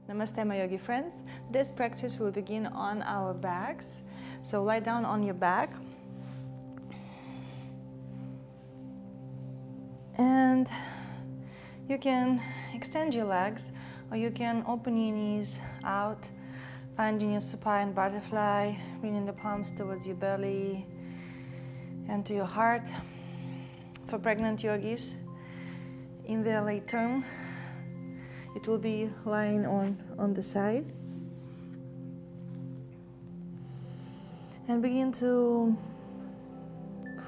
Namaste, my yogi friends. This practice will begin on our backs. So lie down on your back. And you can extend your legs, or you can open your knees out, finding your supine butterfly, bringing the palms towards your belly and to your heart. For pregnant yogis, in their late term, it will be lying on the side. And begin to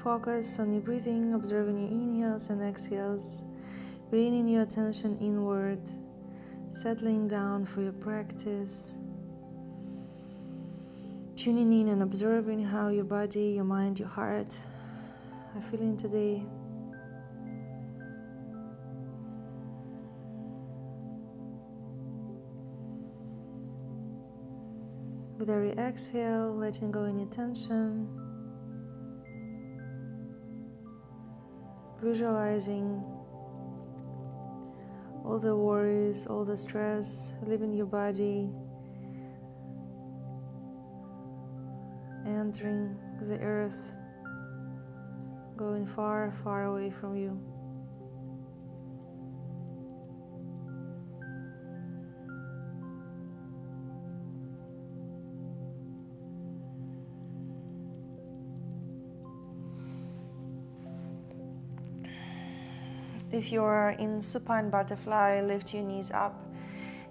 focus on your breathing, observing your inhales and exhales, bringing your attention inward, settling down for your practice, tuning in and observing how your body, your mind, your heart are feeling today. With every exhale, letting go any tension, visualizing all the worries, all the stress, leaving your body, entering the earth, going far, far away from you. If you're in supine butterfly, lift your knees up.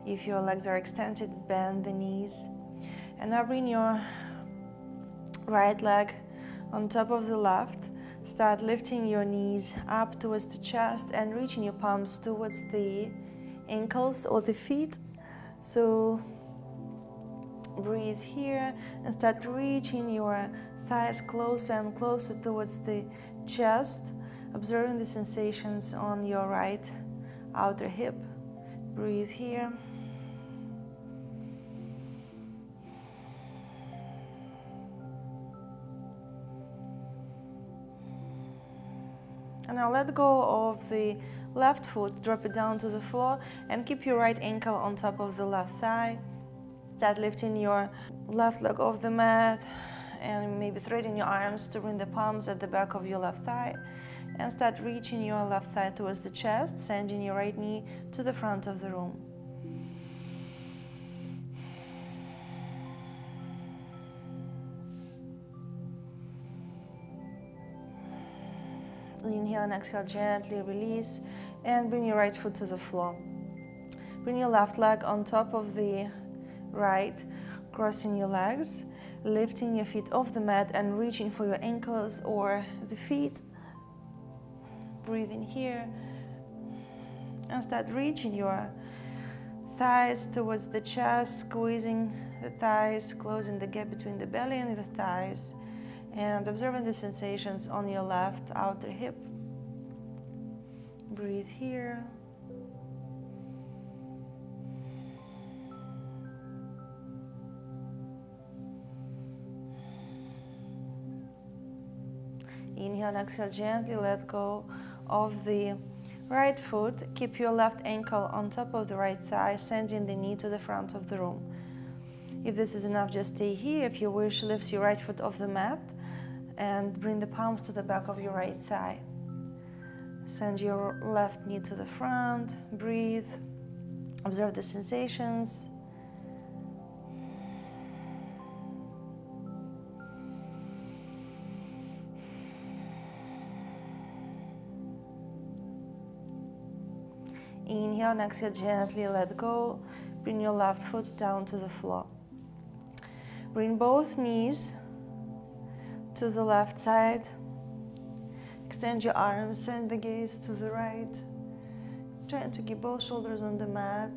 If your legs are extended, bend the knees. And now bring your right leg on top of the left. Start lifting your knees up towards the chest and reaching your palms towards the ankles or the feet. So breathe here and start reaching your thighs closer and closer towards the chest. Observing the sensations on your right outer hip. Breathe here. And now let go of the left foot, drop it down to the floor and keep your right ankle on top of the left thigh. Start lifting your left leg off the mat and maybe threading your arms to bring the palms at the back of your left thigh. And start reaching your left thigh towards the chest, sending your right knee to the front of the room. Inhale and exhale, gently release, and bring your right foot to the floor. Bring your left leg on top of the right, crossing your legs, lifting your feet off the mat and reaching for your ankles or the feet. Breathe in here and start reaching your thighs towards the chest, squeezing the thighs, closing the gap between the belly and the thighs, and observing the sensations on your left outer hip. Breathe here. Inhale and exhale, gently let go of the right foot. Keep your left ankle on top of the right thigh, sending the knee to the front of the room. If this is enough, just stay here. If you wish, lift your right foot off the mat and bring the palms to the back of your right thigh. Send your left knee to the front. Breathe. Observe the sensations. Inhale and exhale, gently let go. Bring your left foot down to the floor. Bring both knees to the left side. Extend your arms, send the gaze to the right. Trying to keep both shoulders on the mat.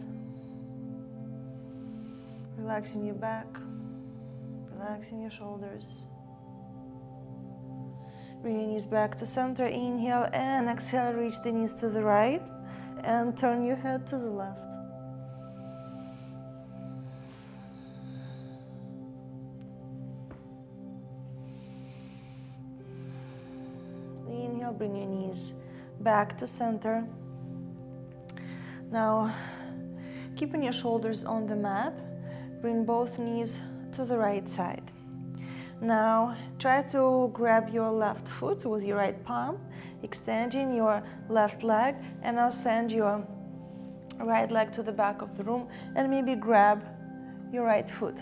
Relaxing your back, relaxing your shoulders. Bring your knees back to center. Inhale and exhale, reach the knees to the right. And turn your head to the left. Inhale, bring your knees back to center. Now, keeping your shoulders on the mat, bring both knees to the right side. Now try to grab your left foot with your right palm, extending your left leg, and now send your right leg to the back of the room and maybe grab your right foot.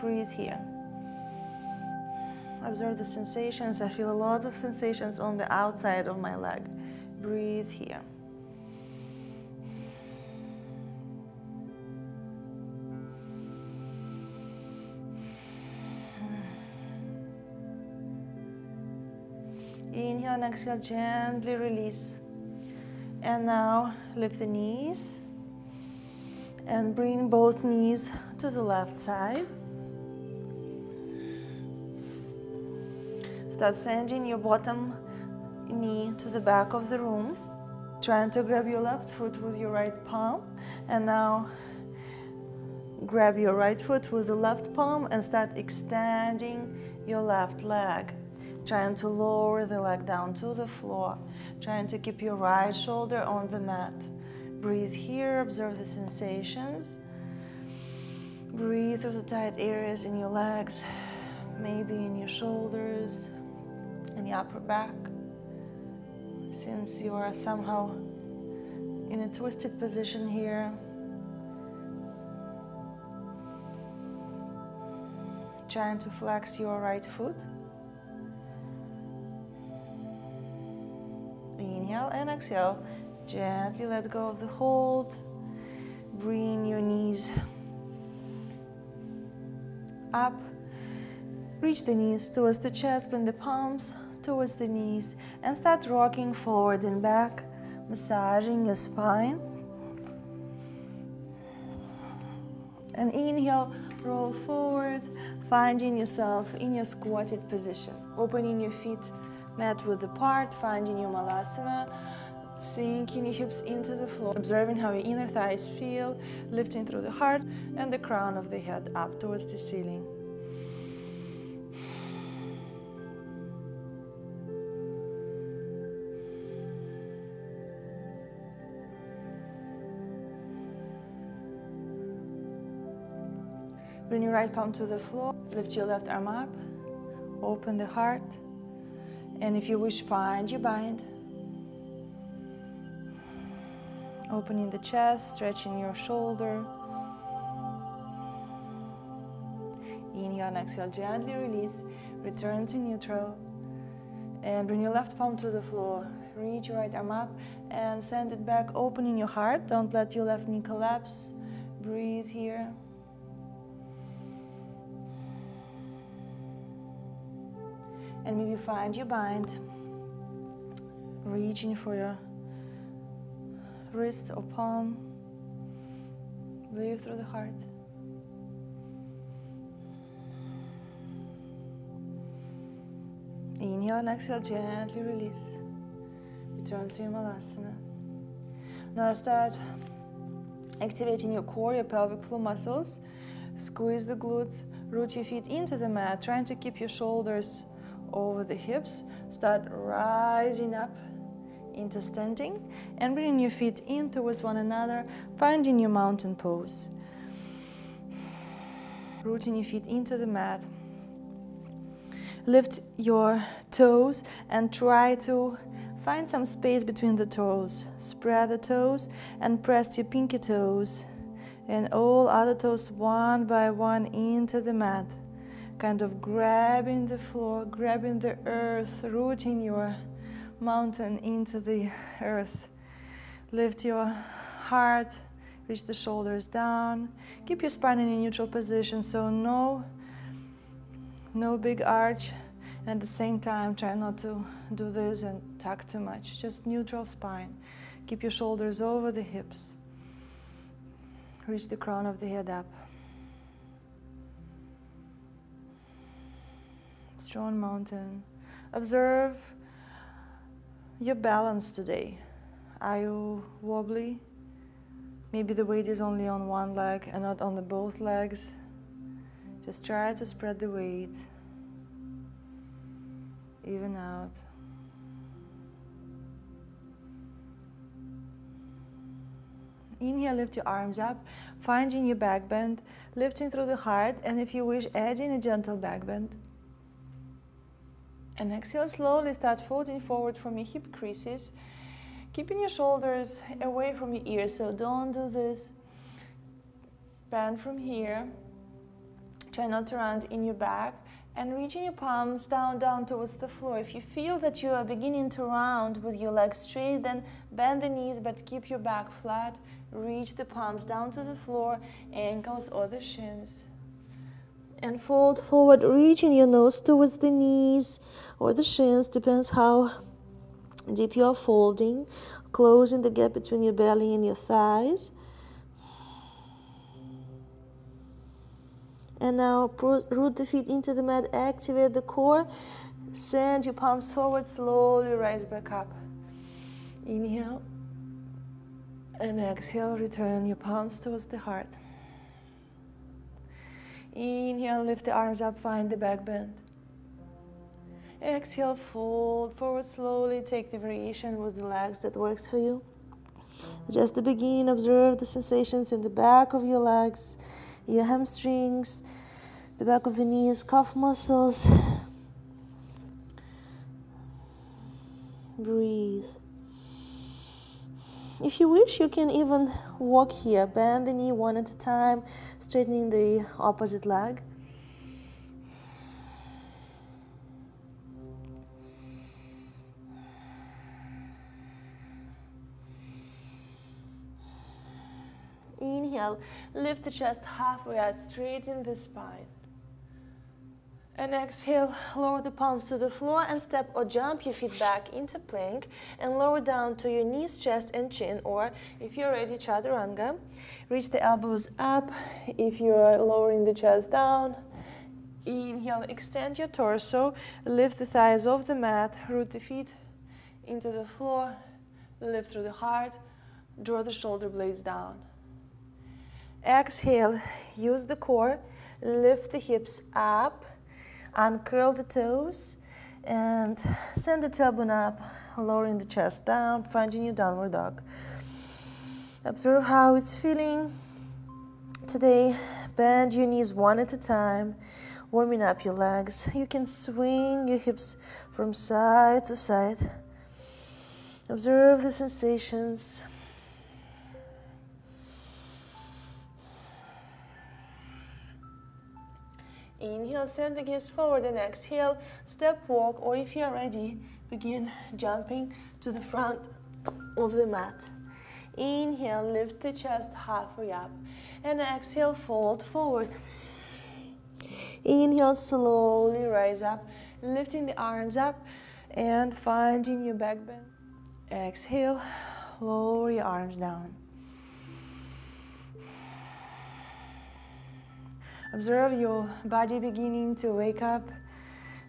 Breathe here. Observe the sensations. I feel a lot of sensations on the outside of my leg. Breathe here. Inhale and exhale, gently release. And now lift the knees and bring both knees to the left side. Start sending your bottom knee to the back of the room, trying to grab your left foot with your right palm. And now grab your right foot with the left palm and start extending your left leg, trying to lower the leg down to the floor, trying to keep your right shoulder on the mat. Breathe here, observe the sensations. Breathe through the tight areas in your legs, maybe in your shoulders, in the upper back. Since you are somehow in a twisted position here, trying to flex your right foot. Inhale and exhale. Gently let go of the hold. Bring your knees up. Reach the knees towards the chest. Bring the palms towards the knees and start rocking forward and back, massaging your spine. And inhale, roll forward, finding yourself in your squatted position. Opening your feet mat width apart, finding your Halasana, sinking your hips into the floor, observing how your inner thighs feel, lifting through the heart and the crown of the head up towards the ceiling. Bring your right palm to the floor, lift your left arm up, open the heart, and if you wish, find your bind. Opening the chest, stretching your shoulder. Inhale and exhale, gently release, return to neutral. And bring your left palm to the floor. Reach your right arm up and send it back, opening your heart. Don't let your left knee collapse. Breathe here. And maybe find your bind, reaching for your wrist or palm. Breathe through the heart. Inhale and exhale, gently release. Return to your Halasana. Now start activating your core, your pelvic floor muscles. Squeeze the glutes, root your feet into the mat, trying to keep your shoulders over the hips. Start rising up into standing and bringing your feet in towards one another, finding your mountain pose. Rooting your feet into the mat. Lift your toes and try to find some space between the toes. Spread the toes and press your pinky toes and all other toes one by one into the mat. Kind of grabbing the floor, grabbing the earth, rooting your mountain into the earth. Lift your heart, reach the shoulders down. Keep your spine in a neutral position, so no big arch. And at the same time, try not to do this and tuck too much. Just neutral spine. Keep your shoulders over the hips. Reach the crown of the head up. Strong mountain. Observe your balance today. Are you wobbly? Maybe the weight is only on one leg and not on the both legs. Just try to spread the weight. Even out. Inhale, lift your arms up, finding your back bend, lifting through the heart, and if you wish, adding a gentle back bend. And exhale, slowly start folding forward from your hip creases, keeping your shoulders away from your ears, so don't do this. Bend from here, try not to round in your back, and reaching your palms down towards the floor. If you feel that you are beginning to round with your legs straight, then bend the knees but keep your back flat. Reach the palms down to the floor, ankles or the shins. And fold forward, reaching your nose towards the knees or the shins, depends how deep you are folding. Closing the gap between your belly and your thighs. And now root the feet into the mat, activate the core. Send your palms forward, slowly rise back up. Inhale. And exhale, return your palms towards the heart. Inhale, lift the arms up, find the back bend. Exhale, fold forward slowly, take the variation with the legs that works for you. Just the beginning, observe the sensations in the back of your legs, your hamstrings, the back of the knees, calf muscles. Breathe. If you wish, you can even walk here. Bend the knee one at a time, straightening the opposite leg. Inhale, lift the chest halfway out, straighten the spine. And exhale, lower the palms to the floor and step or jump your feet back into plank and lower down to your knees, chest and chin, or if you're ready, chaturanga. Reach the elbows up if you're lowering the chest down. Inhale, extend your torso, lift the thighs off the mat, root the feet into the floor, lift through the heart, draw the shoulder blades down. Exhale, use the core, lift the hips up, uncurl the toes, and send the tailbone up, lowering the chest down, finding your downward dog. Observe how it's feeling. Today, bend your knees one at a time, warming up your legs. You can swing your hips from side to side. Observe the sensations. Inhale, send the gaze forward, and exhale, step walk, or if you are ready, begin jumping to the front of the mat. Inhale, lift the chest halfway up, and exhale, fold forward. Inhale, slowly rise up, lifting the arms up and finding your back bend. Exhale, lower your arms down. Observe your body beginning to wake up.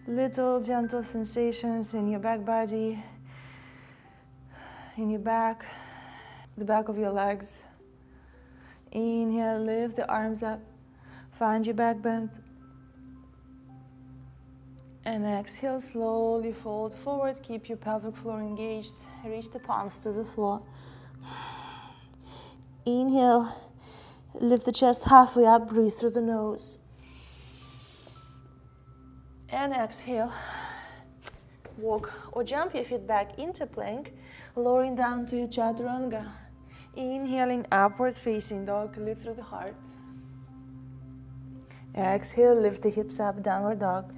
Little gentle sensations in your back body, in your back, the back of your legs. Inhale, lift the arms up. Find your back bend. And exhale, slowly fold forward. Keep your pelvic floor engaged. Reach the palms to the floor. Inhale. Lift the chest halfway up, breathe through the nose. And exhale. Walk or jump your feet back into plank, lowering down to your chaturanga. Inhaling, upward facing dog, lift through the heart. Exhale, lift the hips up, downward dog.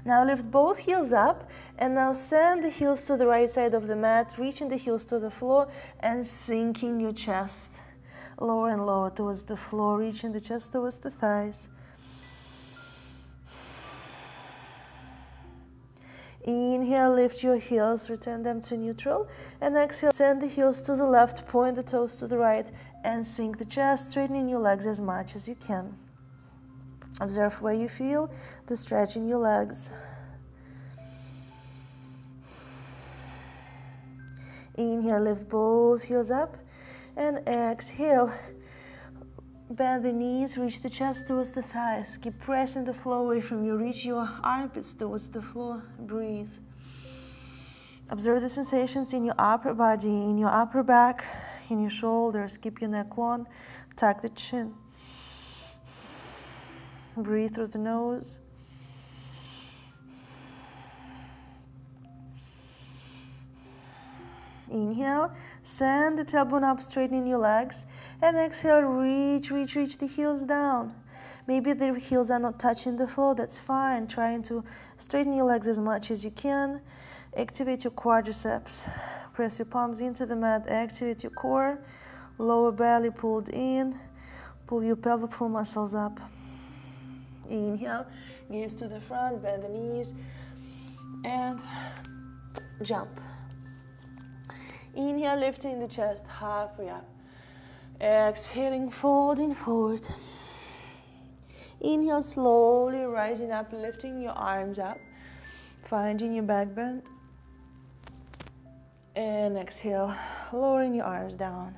Now lift both heels up, and now send the heels to the right side of the mat, reaching the heels to the floor and sinking your chest lower and lower towards the floor, reaching the chest towards the thighs. Inhale, lift your heels, return them to neutral, and exhale, send the heels to the left, point the toes to the right, and sink the chest, straightening your legs as much as you can. Observe where you feel the stretch in your legs. Inhale, lift both heels up, and exhale, bend the knees, reach the chest towards the thighs. Keep pressing the floor away from you. Reach your armpits towards the floor. Breathe. Observe the sensations in your upper body, in your upper back, in your shoulders. Keep your neck long. Tuck the chin. Breathe through the nose. Inhale, send the tailbone up, straightening your legs. And exhale, reach the heels down. Maybe the heels are not touching the floor, that's fine. Trying to straighten your legs as much as you can. Activate your quadriceps. Press your palms into the mat, activate your core. Lower belly pulled in. Pull your pelvic floor muscles up. Inhale, gaze to the front, bend the knees, and jump. Inhale, lifting the chest halfway up. Exhaling, folding forward. Inhale, slowly rising up, lifting your arms up, finding your back bend. And exhale, lowering your arms down.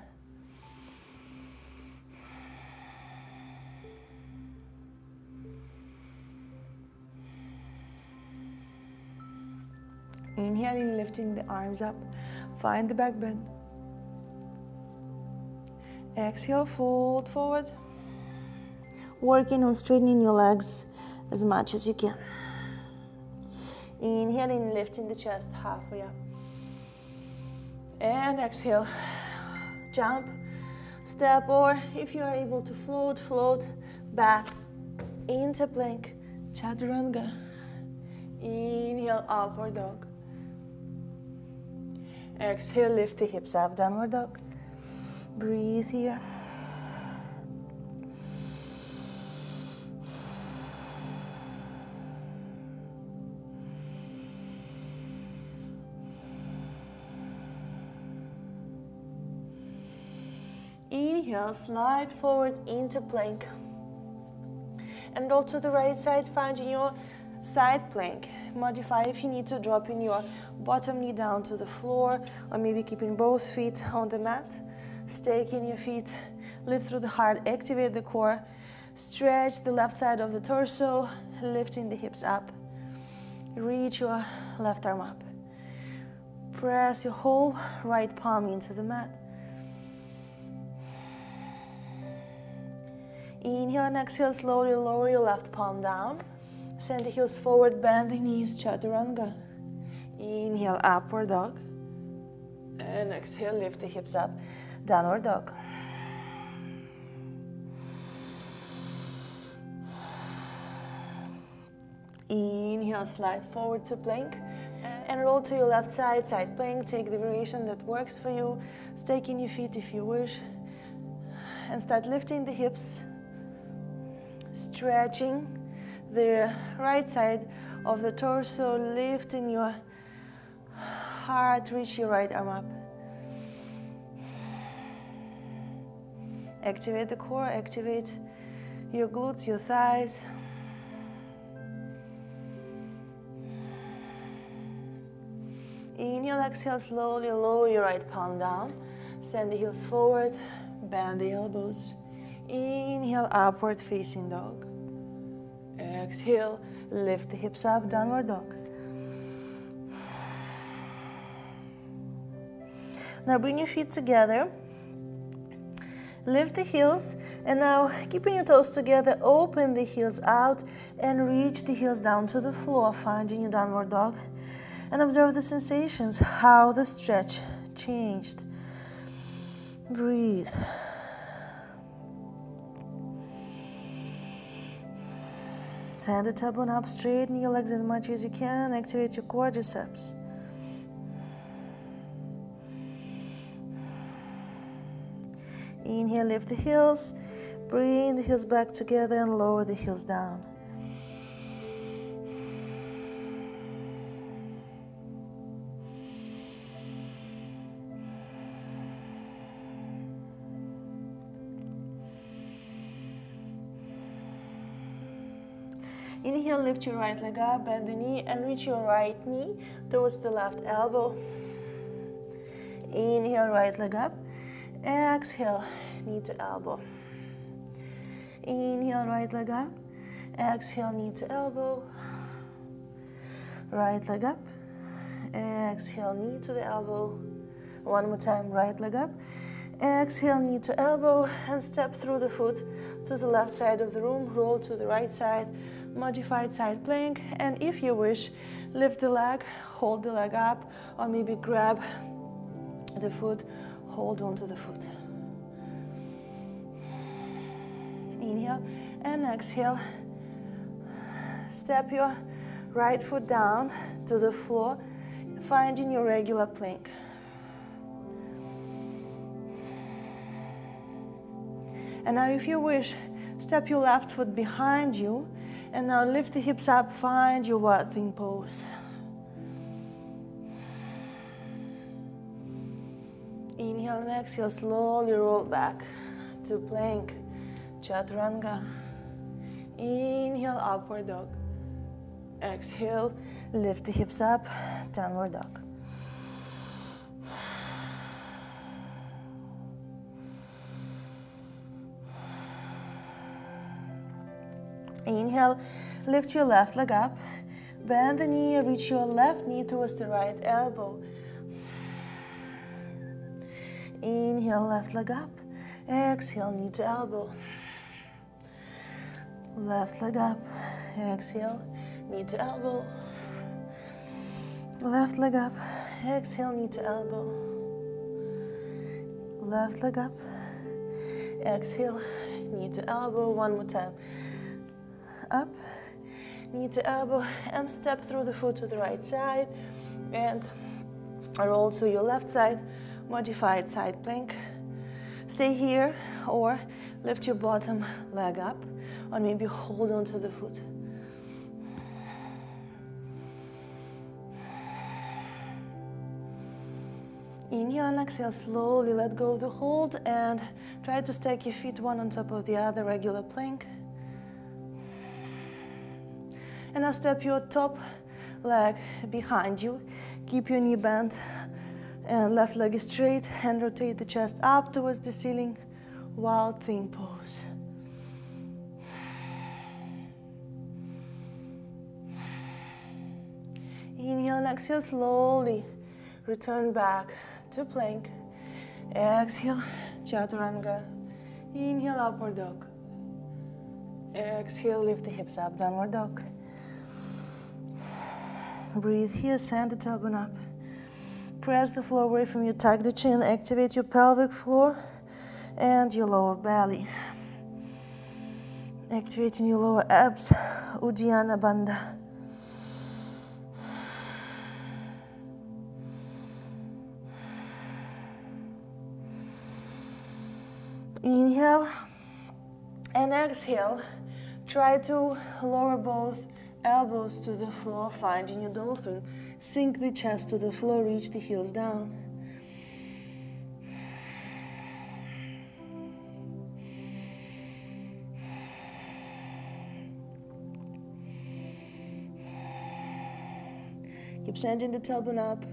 Inhaling, lifting the arms up. Find the back bend. Exhale, fold forward. Working on straightening your legs as much as you can. Inhaling, lifting the chest halfway up. And exhale, jump, step, or if you are able to float back into plank, chaturanga. Inhale, upward dog. Exhale, lift the hips up, downward dog. Breathe here. Inhale, slide forward into plank. And roll to the right side, finding your side plank. Modify if you need to, dropping your bottom knee down to the floor, or maybe keeping both feet on the mat. Staking your feet, lift through the heart, activate the core. Stretch the left side of the torso, lifting the hips up. Reach your left arm up. Press your whole right palm into the mat. Inhale and exhale, slowly lower your left palm down. Send the heels forward, bend the knees, chaturanga. Inhale, upward dog. And exhale, lift the hips up, downward dog. Inhale, slide forward to plank. And roll to your left side, side plank. Take the variation that works for you. Staking your feet if you wish. And start lifting the hips. Stretching the right side of the torso, lifting your heart, reach your right arm up. Activate the core, activate your glutes, your thighs. Inhale, exhale, slowly lower your right palm down. Send the heels forward, bend the elbows. Inhale, upward facing dog. Exhale, lift the hips up, downward dog. Now bring your feet together. Lift the heels, and now keeping your toes together, open the heels out and reach the heels down to the floor, finding your downward dog. And observe the sensations, how the stretch changed. Breathe. Send the tailbone up, straighten your legs as much as you can, activate your quadriceps. Inhale, lift the heels, bring the heels back together and lower the heels down. Inhale, lift your right leg up, bend the knee, and reach your right knee towards the left elbow. Inhale, right leg up. Exhale, knee to elbow. Inhale, right leg up. Exhale, knee to elbow. Right leg up. Exhale, knee to the elbow. One more time, right leg up. Exhale, knee to elbow, and step through the foot to the left side of the room. Roll to the right side, modified side plank. And if you wish, lift the leg, hold the leg up, or maybe grab the foot, hold on to the foot. Inhale and exhale. Step your right foot down to the floor, finding your regular plank. And now if you wish, step your left foot behind you, and now lift the hips up, find your Wild Thing pose. Inhale and exhale, slowly roll back to plank, chaturanga. Inhale, upward dog. Exhale, lift the hips up, downward dog. Inhale, lift your left leg up, bend the knee, reach your left knee towards the right elbow. Inhale, left leg up, exhale, knee to elbow. Left leg up, exhale, knee to elbow. Left leg up, exhale, knee to elbow. Left leg up, exhale, knee to elbow. One more time. Up, knee to elbow, and step through the foot to the right side, and roll to your left side, modified side plank. Stay here, or lift your bottom leg up, or maybe hold on to the foot. Inhale and exhale, slowly let go of the hold, and try to stack your feet one on top of the other, regular plank. And now step your top leg behind you. Keep your knee bent and left leg is straight, and rotate the chest up towards the ceiling. Wild Thing pose. Inhale and exhale, slowly return back to plank. Exhale, chaturanga. Inhale, upward dog. Exhale, lift the hips up, downward dog. Breathe here, send the tailbone up. Press the floor away from you, tuck the chin, activate your pelvic floor and your lower belly. Activating your lower abs, Uddiyana Bandha. Inhale and exhale. Try to lower both elbows to the floor, finding your dolphin. Sink the chest to the floor, reach the heels down. Keep sending the tailbone up,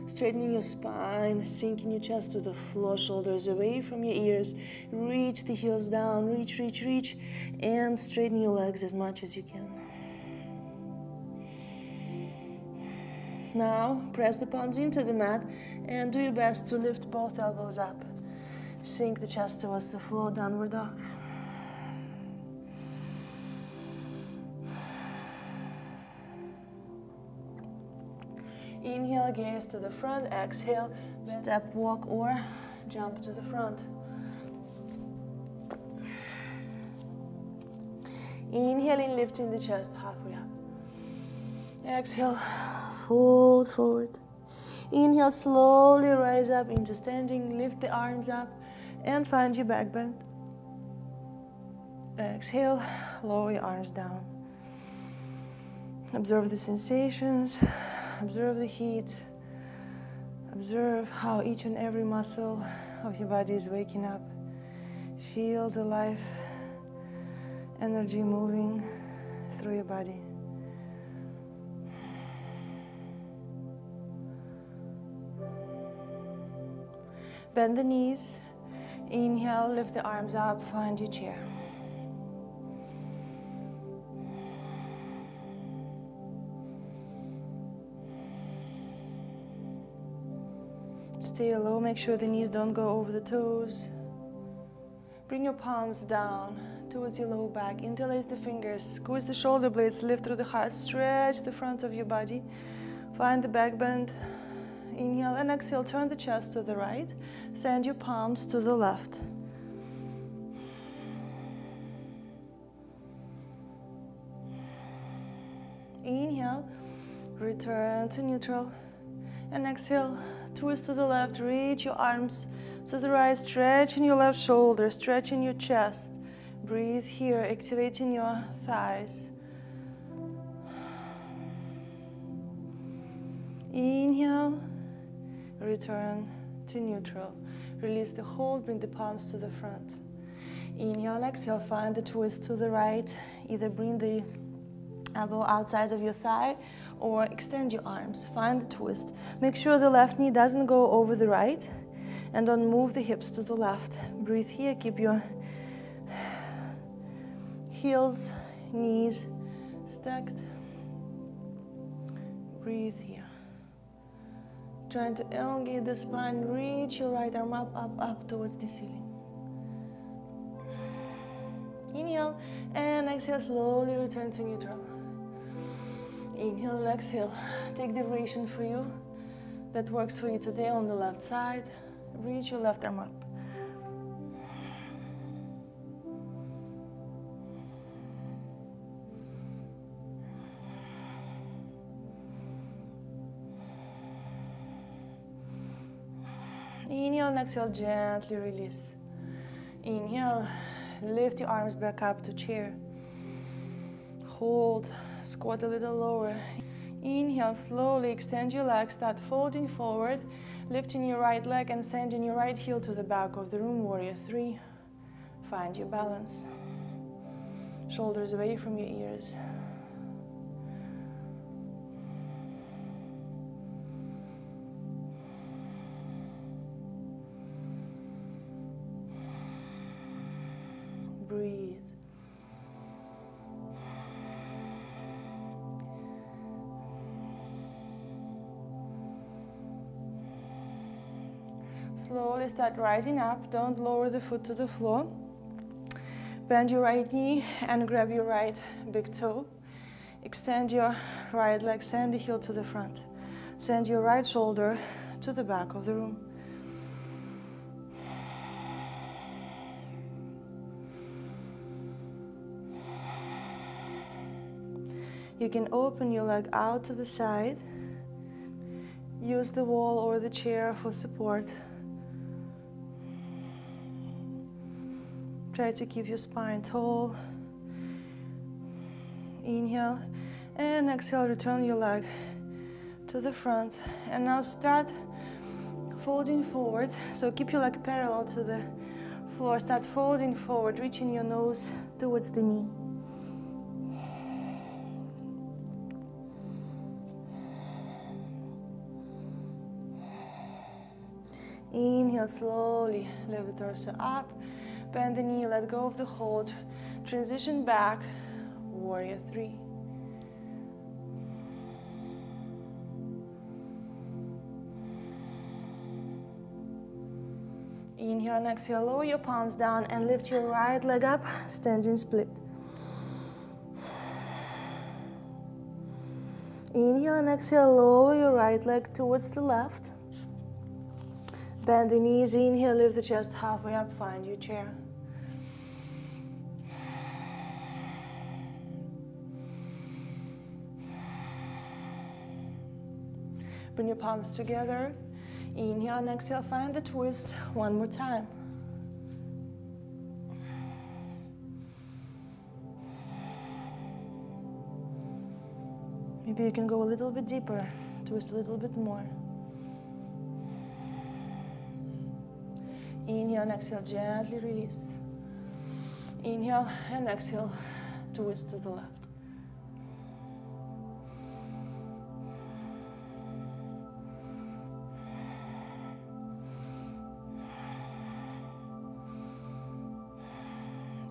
straightening your spine, sinking your chest to the floor, shoulders away from your ears. Reach the heels down, reach, reach, reach, and straighten your legs as much as you can. Now, press the palms into the mat and do your best to lift both elbows up. Sink the chest towards the floor, downward dog. Inhale, gaze to the front. Exhale, step, walk, or jump to the front. Inhaling, lifting the chest halfway up. Exhale, fold forward. Inhale, slowly rise up into standing. Lift the arms up and find your back bend. Exhale, lower your arms down. Observe the sensations. Observe the heat. Observe how each and every muscle of your body is waking up. Feel the life energy moving through your body. Bend the knees. Inhale, lift the arms up, find your chair. stay low. Make sure the knees don't go over the toes. Bring your palms down towards your low back. Interlace the fingers. Squeeze the shoulder blades. Lift through the heart. Stretch the front of your body. Find the back bend. Inhale and exhale. Turn the chest to the right. Send your palms to the left. Inhale. Return to neutral. And exhale. Twist to the left. Reach your arms to the right. Stretch in your left shoulder. Stretch in your chest. Breathe here. Activating your thighs. Inhale. Return to neutral. Release the hold. Bring the palms to the front. Inhale and exhale. Find the twist to the right. Either bring the elbow outside of your thigh or extend your arms. Find the twist. Make sure the left knee doesn't go over the right, and don't move the hips to the left. Breathe here. Keep your heels, knees stacked. Breathe here. Trying to elongate the spine. Reach your right arm up, up, up towards the ceiling. Inhale and exhale. Slowly return to neutral. Inhale and exhale. Take the variation for you that works for you today on the left side. Reach your left arm up. Inhale and exhale, gently release. Inhale, lift your arms back up to chair. Hold, squat a little lower. Inhale, slowly extend your legs, start folding forward, lifting your right leg and sending your right heel to the back of the room, warrior 3. Find your balance. Shoulders away from your ears. Breathe. Slowly start rising up. Don't lower the foot to the floor. Bend your right knee and grab your right big toe. Extend your right leg, send the heel to the front. Send your right shoulder to the back of the room. You can open your leg out to the side. Use the wall or the chair for support. Try to keep your spine tall. Inhale and exhale, return your leg to the front. And now start folding forward. So keep your leg parallel to the floor. Start folding forward, reaching your nose towards the knee. Inhale, slowly lift the torso up, bend the knee, let go of the hold, transition back, warrior 3. Inhale and exhale, lower your palms down and lift your right leg up, standing split. Inhale and exhale, lower your right leg towards the left. Bend the knees, inhale, lift the chest halfway up, find your chair. Bring your palms together. Inhale and exhale, find the twist one more time. Maybe you can go a little bit deeper, twist a little bit more. Inhale and exhale, gently release. Inhale and exhale, twist to the left.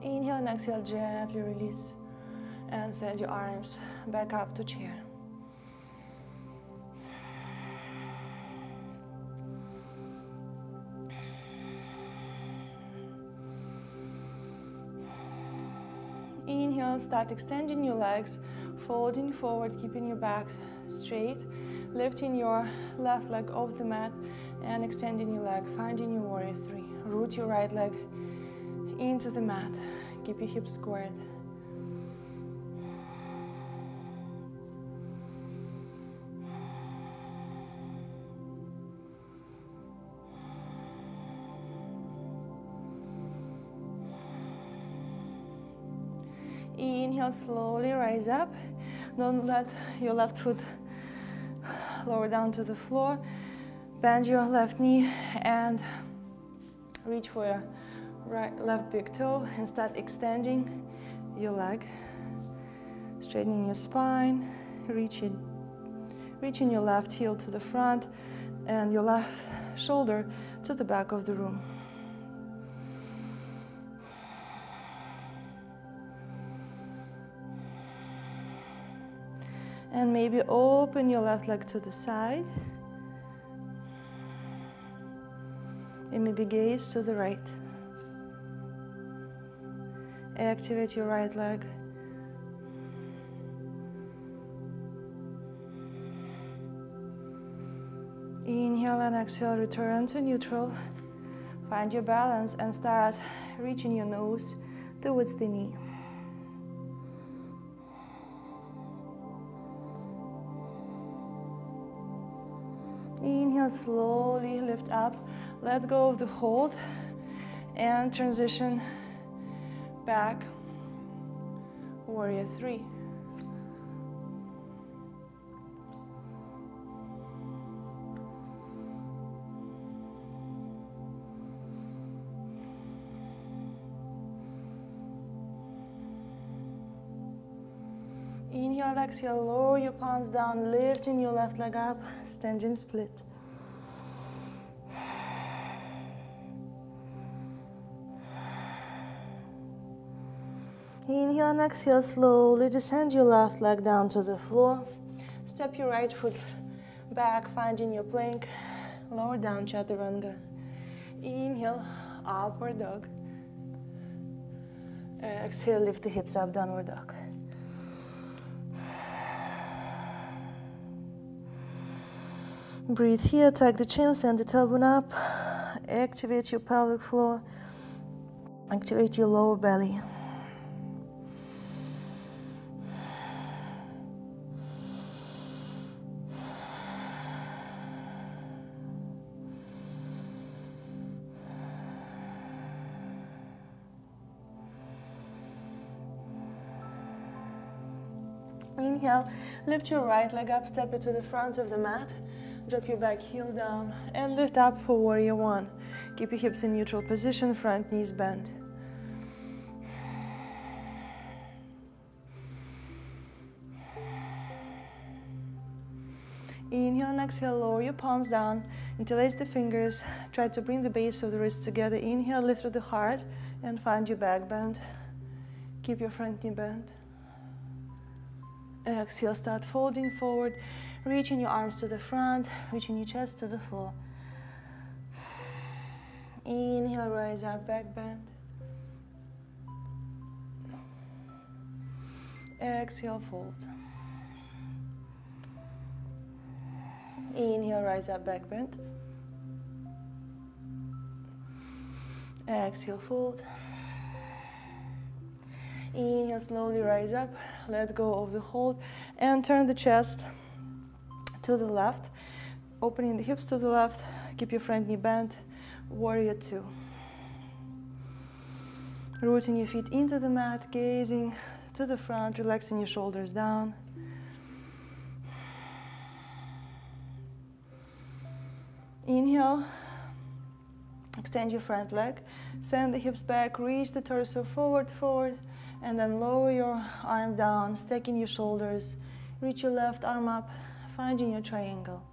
Inhale and exhale, gently release. And send your arms back up to chair. Inhale, start extending your legs, folding forward, keeping your back straight, lifting your left leg off the mat and extending your leg, finding your warrior three. Root your right leg into the mat. Keep your hips squared. Inhale, slowly rise up. Don't let your left foot lower down to the floor. Bend your left knee and reach for your left big toe and start extending your leg. Straightening your spine, reaching your left heel to the front and your left shoulder to the back of the room. And maybe open your left leg to the side. And maybe gaze to the right. Activate your right leg. Inhale and exhale, return to neutral. Find your balance and start reaching your nose towards the knee. Inhale, slowly lift up, let go of the hold and transition back, warrior three. Inhale, exhale, lower your palms down, lifting your left leg up, standing split. Inhale and exhale, slowly descend your left leg down to the floor. Step your right foot back, finding your plank, lower down, chaturanga. Inhale, upward dog. Exhale, lift the hips up, downward dog. Breathe here, tuck the chin, send the tailbone up. Activate your pelvic floor. Activate your lower belly. Inhale, lift your right leg up, step it to the front of the mat. Drop your back heel down and lift up for warrior one. Keep your hips in neutral position, front knees bent. Inhale and exhale, lower your palms down, interlace the fingers, try to bring the base of the wrists together. Inhale, lift through the heart and find your back bend. Keep your front knee bent. Exhale, start folding forward, reaching your arms to the front, reaching your chest to the floor. Inhale, rise up, back bend. Exhale, fold. Inhale, rise up, back bend. Exhale, fold. Inhale, slowly rise up, let go of the hold, and turn the chest to the left, opening the hips to the left, keep your front knee bent, warrior two. Rooting your feet into the mat, gazing to the front, relaxing your shoulders down. Inhale, extend your front leg, send the hips back, reach the torso forward, and then lower your arm down, stacking your shoulders, reach your left arm up, finding your triangle.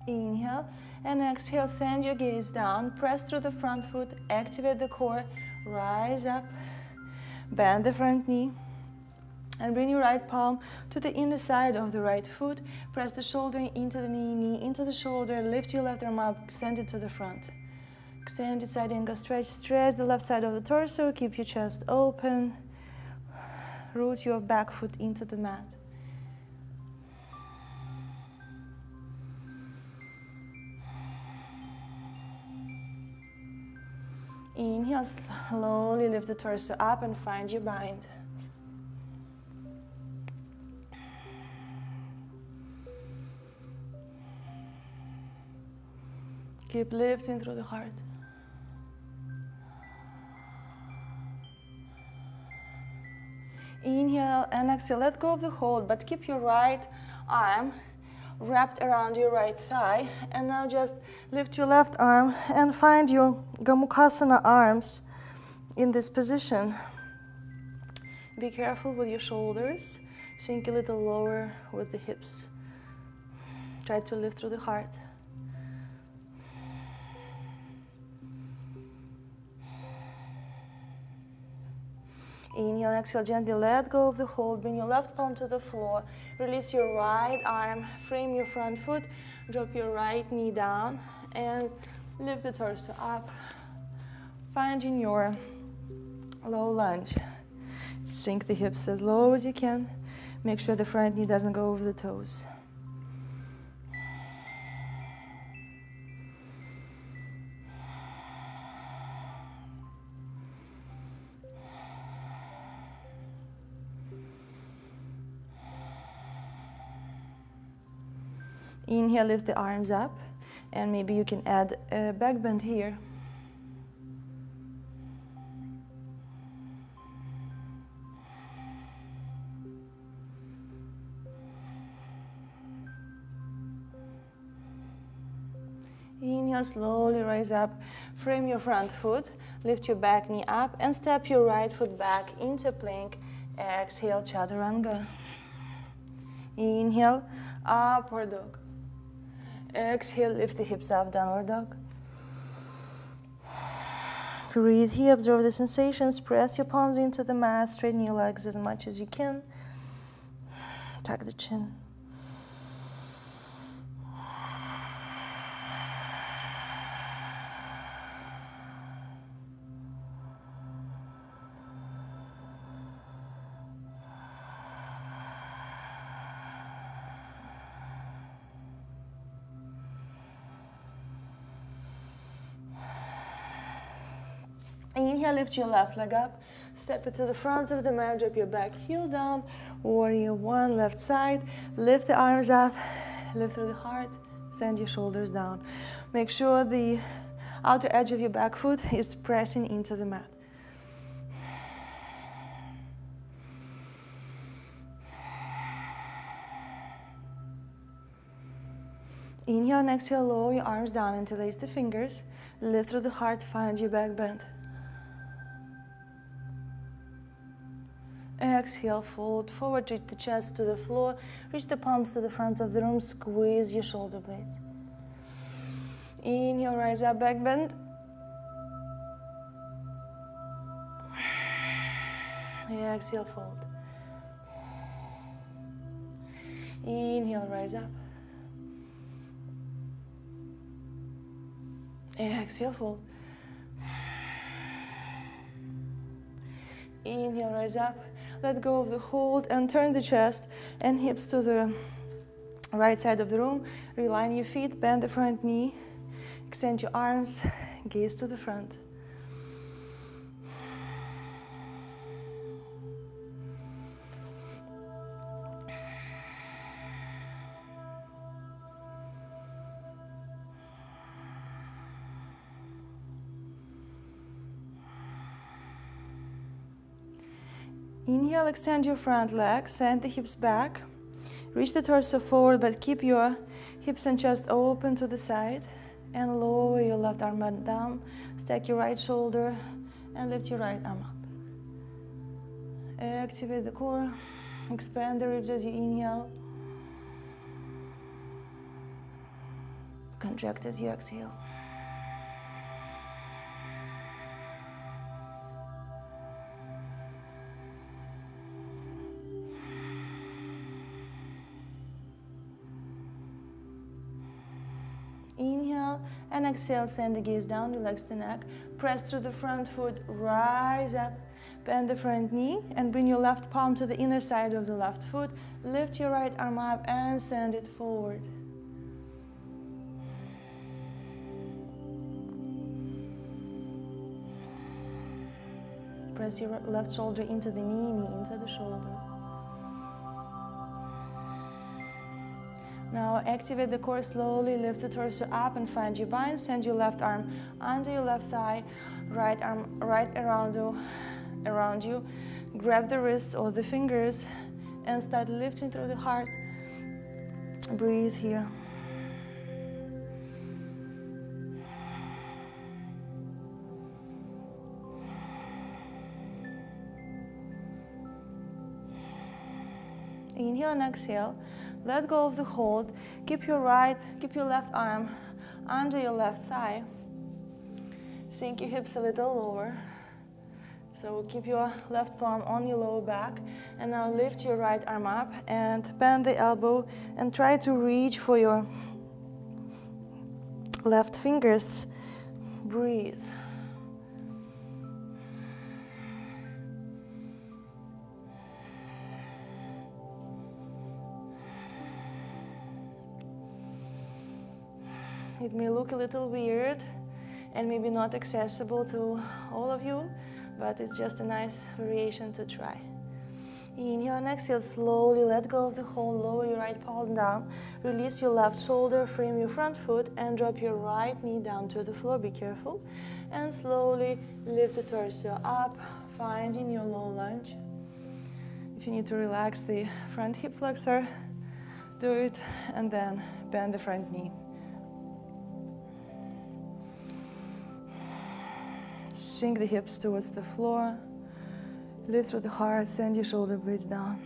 Inhale and exhale, send your gaze down, press through the front foot, activate the core, rise up, bend the front knee, And bring your right palm to the inner side of the right foot. Press the shoulder into the knee, knee into the shoulder. Lift your left arm up, extend it to the front. Extend it side angle, stretch. Stretch the left side of the torso. Keep your chest open. Root your back foot into the mat. Inhale, slowly lift the torso up and find your bind. Keep lifting through the heart. Inhale and exhale, let go of the hold, but keep your right arm wrapped around your right thigh. And now just lift your left arm and find your Gomukhasana arms in this position. Be careful with your shoulders. Sink a little lower with the hips. Try to lift through the heart. Inhale, exhale, gently let go of the hold. Bring your left palm to the floor. Release your right arm. Frame your front foot. Drop your right knee down and lift the torso up. Finding your low lunge. Sink the hips as low as you can. Make sure the front knee doesn't go over the toes. Inhale, lift the arms up, and maybe you can add a back bend here. Inhale, slowly rise up, frame your front foot, lift your back knee up, and step your right foot back into plank. Exhale, Chaturanga. Inhale, upward dog. Exhale, lift the hips up, downward dog. Breathe here, observe the sensations. Press your palms into the mat, straighten your legs as much as you can. Tuck the chin. Inhale, lift your left leg up, step it to the front of the mat, drop your back heel down, warrior one, left side, lift the arms up, lift through the heart, send your shoulders down. Make sure the outer edge of your back foot is pressing into the mat. Inhale and exhale, lower your arms down, interlace the fingers, lift through the heart, find your back bend. Exhale, fold forward, reach the chest to the floor, reach the palms to the front of the room, squeeze your shoulder blades. Inhale, rise up, back bend. Exhale, fold. Inhale, rise up. Exhale, fold. Inhale, rise up. Let go of the hold and turn the chest and hips to the right side of the room. Realign your feet, bend the front knee, extend your arms, gaze to the front. Inhale, extend your front leg, send the hips back, reach the torso forward, but keep your hips and chest open to the side, and lower your left arm down, stack your right shoulder, and lift your right arm up. Activate the core, expand the ribs as you inhale, contract as you exhale. And exhale, send the gaze down, relax the neck. Press through the front foot, rise up. Bend the front knee and bring your left palm to the inner side of the left foot. Lift your right arm up and send it forward. Press your left shoulder into the knee, knee into the shoulder. Now activate the core slowly, lift the torso up and find your bind. Send your left arm under your left thigh, right arm right around you. Grab the wrists or the fingers and start lifting through the heart. Breathe here. Inhale and exhale. Let go of the hold. Keep your left arm under your left thigh. Sink your hips a little lower. So keep your left palm on your lower back. And now lift your right arm up and bend the elbow and try to reach for your left fingers. Breathe. It may look a little weird and maybe not accessible to all of you, but it's just a nice variation to try. Inhale and exhale, slowly let go of the hold, lower your right palm down, release your left shoulder, frame your front foot, and drop your right knee down to the floor, be careful. And slowly lift the torso up, finding your low lunge. If you need to relax the front hip flexor, do it, and then bend the front knee. Sink the hips towards the floor. Lift through the heart, send your shoulder blades down.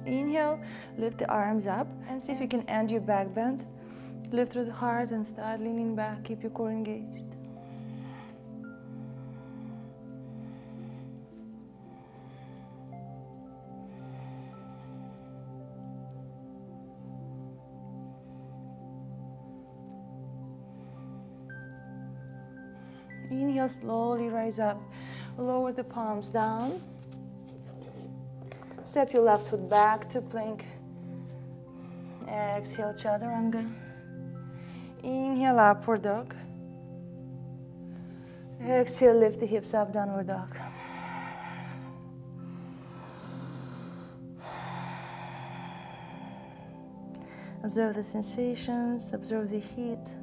Inhale, lift the arms up and see if you can end your back bend. Lift through the heart and start leaning back. Keep your core engaged. Inhale, slowly rise up. Lower the palms down. Step your left foot back to plank. Exhale, chaturanga. Inhale, upward dog. Exhale, lift the hips up, downward dog. Observe the sensations, observe the heat.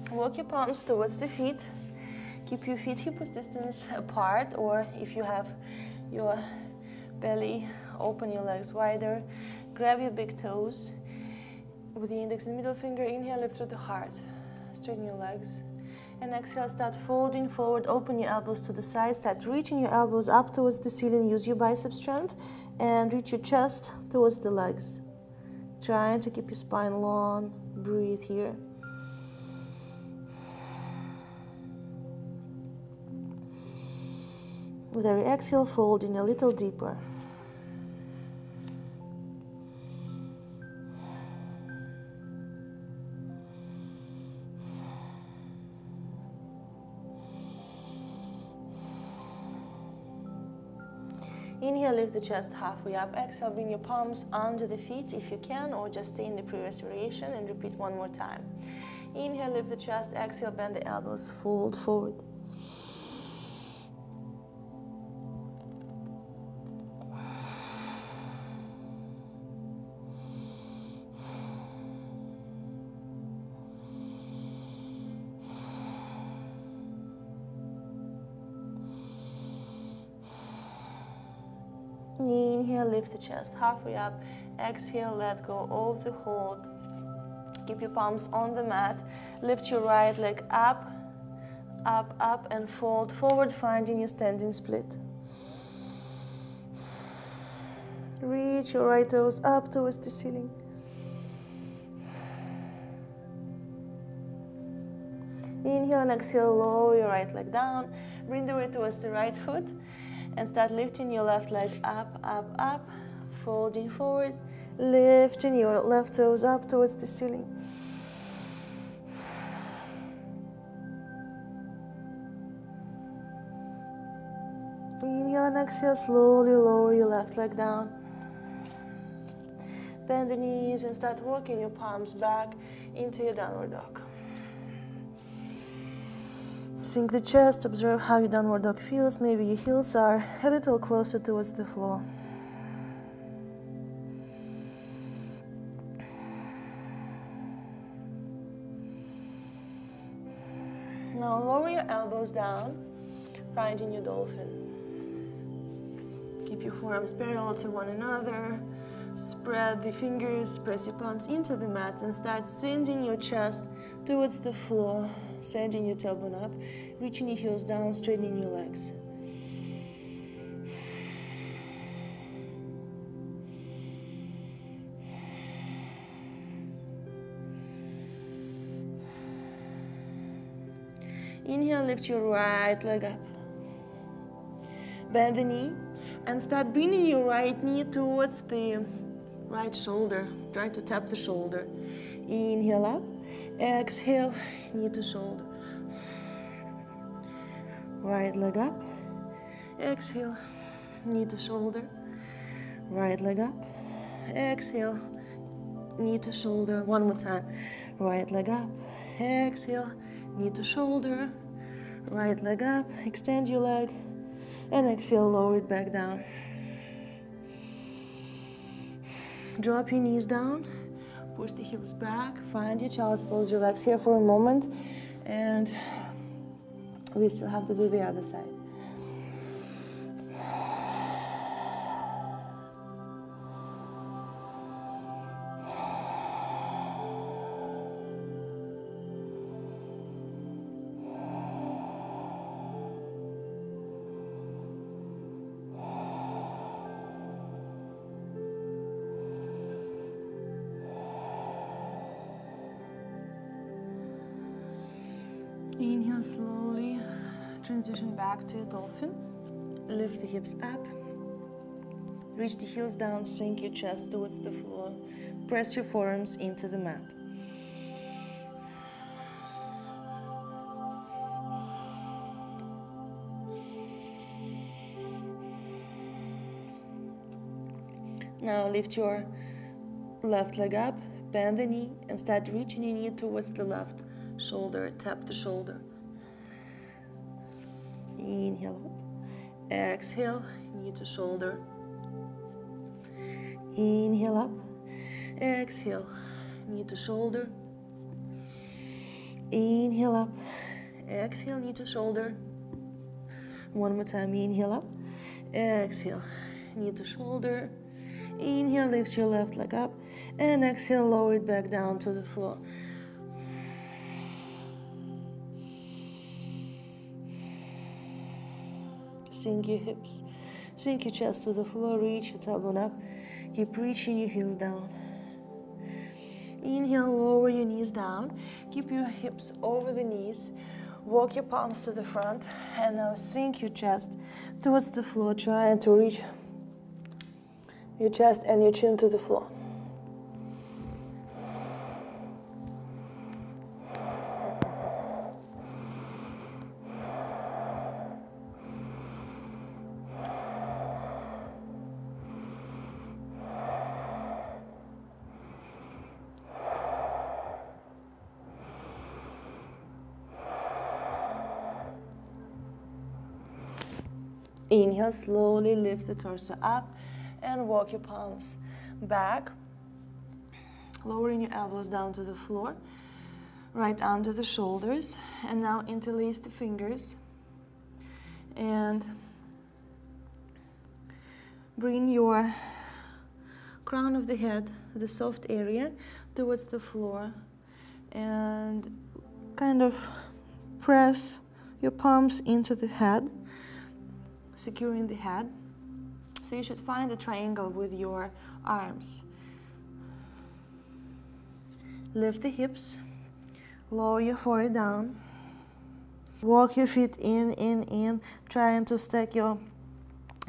Walk your palms towards the feet. Keep your feet hip distance apart, or if you have your belly, open your legs wider. Grab your big toes with the index and middle finger. Inhale, lift through the heart. Straighten your legs. And exhale, start folding forward. Open your elbows to the side. Start reaching your elbows up towards the ceiling. Use your bicep strength and reach your chest towards the legs. Trying to keep your spine long. Breathe here. With every exhale, folding a little deeper. Inhale, lift the chest halfway up. Exhale, bring your palms under the feet if you can, or just stay in the previous variation and repeat one more time. Inhale, lift the chest. Exhale, bend the elbows, fold forward. Inhale, lift the chest halfway up. Exhale, let go of the hold. Keep your palms on the mat. Lift your right leg up, up, up, and fold forward, finding your standing split. Reach your right toes up towards the ceiling. Inhale and exhale, lower your right leg down. Bring the weight towards the right foot and start lifting your left leg up, up, up, folding forward, lifting your left toes up towards the ceiling. Inhale and exhale, slowly lower your left leg down. Bend the knees and start working your palms back into your downward dog. Sink the chest, observe how your downward dog feels. Maybe your heels are a little closer towards the floor. Now lower your elbows down, finding your dolphin. Keep your forearms parallel to one another. Spread the fingers, press your palms into the mat and start sending your chest towards the floor, sending your tailbone up, reaching your heels down, straightening your legs. Inhale, lift your right leg up. Bend the knee and start bringing your right knee towards the right shoulder. Try to tap the shoulder. Inhale up, exhale, knee to shoulder. Right leg up, exhale, knee to shoulder. Right leg up, exhale, knee to shoulder. One more time. Right leg up, exhale, knee to shoulder. Right leg up, extend your leg, and exhale, lower it back down. Drop your knees down, push the hips back, find your child's pose, relax here for a moment, and we still have to do the other side. Inhale, slowly transition back to a dolphin. Lift the hips up. Reach the heels down, sink your chest towards the floor. Press your forearms into the mat. Now lift your left leg up, bend the knee, and start reaching your knee towards the left shoulder. Tap the shoulder. Inhale up, exhale, knee to shoulder. Inhale up, exhale, knee to shoulder. Inhale up, exhale, knee to shoulder. One more time. Inhale up, exhale, knee to shoulder. Inhale, lift your left leg up, and exhale, lower it back down to the floor. Sink your hips, sink your chest to the floor, reach your tailbone up, keep reaching your heels down. Inhale, lower your knees down, keep your hips over the knees, walk your palms to the front, and now sink your chest towards the floor, trying to reach your chest and your chin to the floor. Inhale, slowly lift the torso up and walk your palms back, lowering your elbows down to the floor, right under the shoulders, and now interlace the fingers and bring your crown of the head, the soft area, towards the floor and kind of press your palms into the head, securing the head. So you should find a triangle with your arms. Lift the hips, lower your forehead down. Walk your feet in, trying to stack your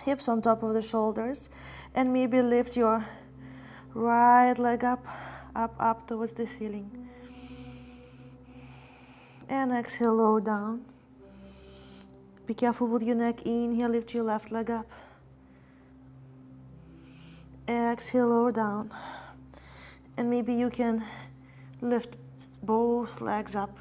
hips on top of the shoulders, and maybe lift your right leg up towards the ceiling. And exhale, lower down. Be careful with your neck. Inhale, lift your left leg up. Exhale, lower down. And maybe you can lift both legs up.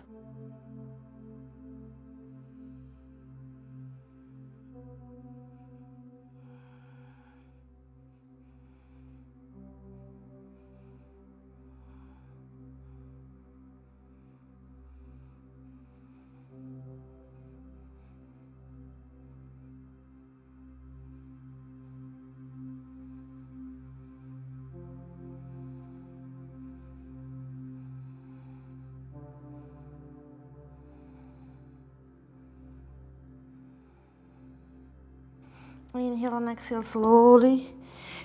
Inhale and exhale, slowly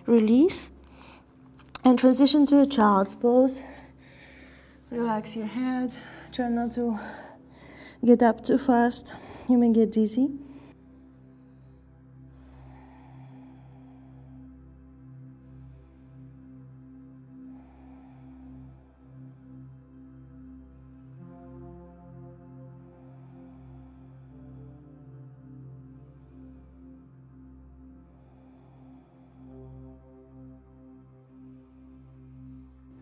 release and transition to a child's pose. Relax your head, try not to get up too fast, you may get dizzy.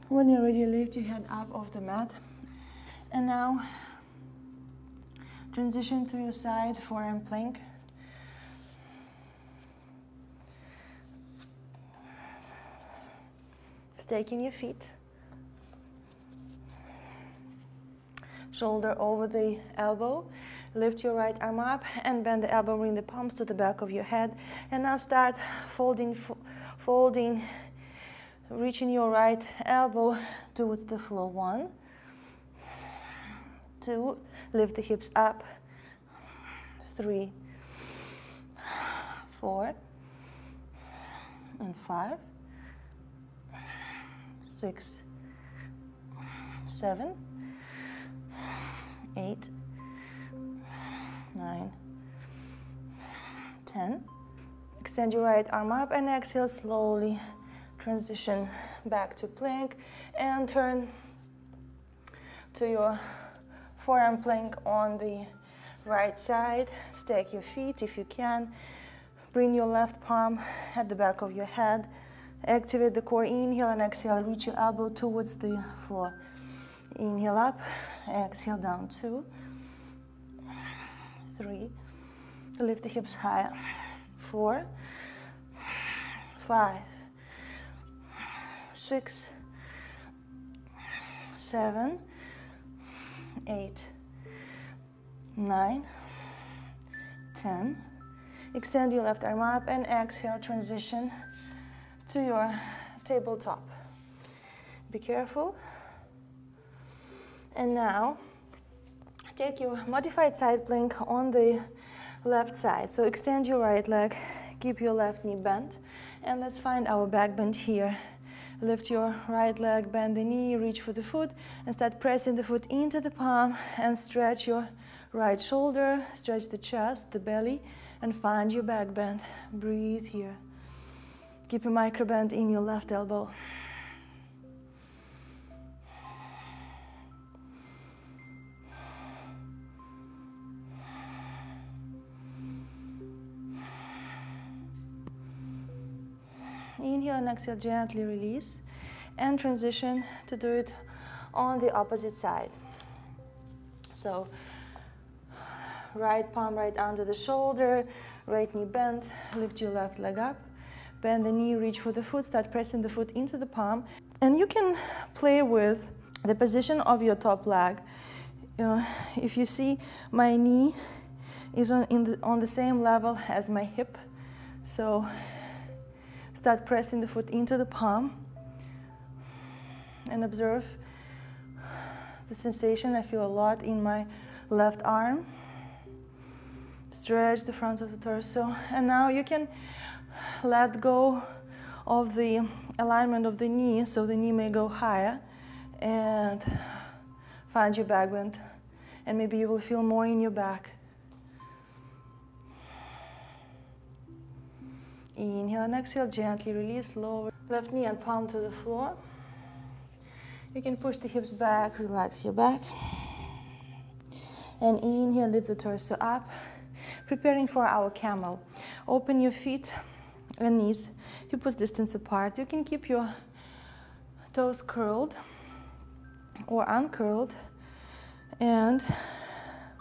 When you're ready, lift your head up off the mat. And now, transition to your side forearm plank. Staking your feet. Shoulder over the elbow. Lift your right arm up and bend the elbow, bring the palms to the back of your head. And now start folding, reaching your right elbow towards the floor. 1, 2, lift the hips up. 3, 4, and 5, 6, 7, 8, 9, 10. Extend your right arm up and exhale slowly. Transition back to plank and turn to your forearm plank on the right side. Stack your feet if you can. Bring your left palm at the back of your head. Activate the core. Inhale and exhale. Reach your elbow towards the floor. Inhale up. Exhale down. 2, 3. Lift the hips higher. 4, 5, 6, 7, 8, 9, 10. Extend your left arm up and exhale, transition to your tabletop. Be careful. And now, take your modified side plank on the left side. So extend your right leg, keep your left knee bent, and let's find our back bend here. Lift your right leg, bend the knee, reach for the foot, and start pressing the foot into the palm and stretch your right shoulder, stretch the chest, the belly, and find your back bend. Breathe here. Keep a micro bend in your left elbow. Inhale and exhale, gently release and transition to do it on the opposite side. So right palm right under the shoulder, right knee bent, lift your left leg up, bend the knee, reach for the foot, start pressing the foot into the palm. And you can play with the position of your top leg. If you see, my knee is on the same level as my hip. So start pressing the foot into the palm and observe the sensation. I feel a lot in my left arm. Stretch the front of the torso. And now you can let go of the alignment of the knee, so the knee may go higher, and find your back bend. And maybe you will feel more in your back. Inhale and exhale, gently release, lower left knee and palm to the floor. You can push the hips back, relax your back. And inhale, lift the torso up, preparing for our camel. Open your feet and knees, hip distance apart. You can keep your toes curled or uncurled, and